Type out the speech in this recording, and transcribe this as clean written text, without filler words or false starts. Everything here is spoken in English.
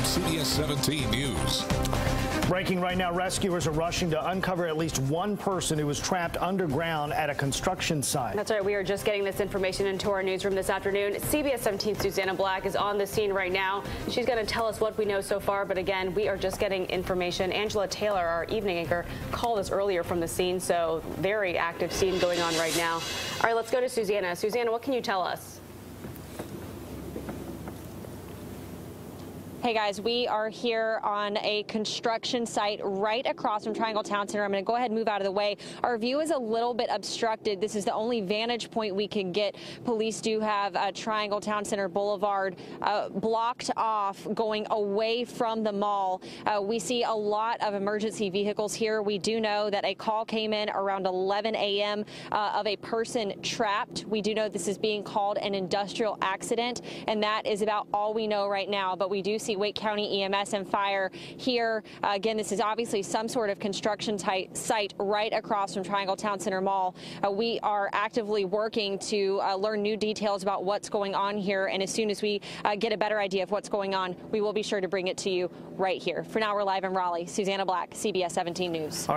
CBS 17 News. Breaking right now, rescuers are rushing to uncover at least one person who was trapped underground at a construction site. That's right. We are just getting this information into our newsroom this afternoon. CBS 17's Susanna Black is on the scene right now. She's going to tell us what we know so far. But again, we are just getting information. Angela Taylor, our evening anchor, called us earlier from the scene. So very active scene going on right now. All right, let's go to Susanna. Susanna, what can you tell us? Hey guys, we are here on a construction site right across from Triangle Town Center. I'm going to go ahead and move out of the way. Our view is a little bit obstructed. This is the only vantage point we can get. Police do have Triangle Town Center Boulevard blocked off going away from the mall. We see a lot of emergency vehicles here. We do know that a call came in around 11 a.m. Of a person trapped. We do know this is being called an industrial accident, and that is about all we know right now. But we do see Wake County EMS and fire here. Again, this is obviously some sort of construction site right across from Triangle Town Center Mall. We are actively working to learn new details about what's going on here, and as soon as we get a better idea of what's going on, we will be sure to bring it to you right here. For now, we're live in Raleigh. Susanna Black, CBS 17 News.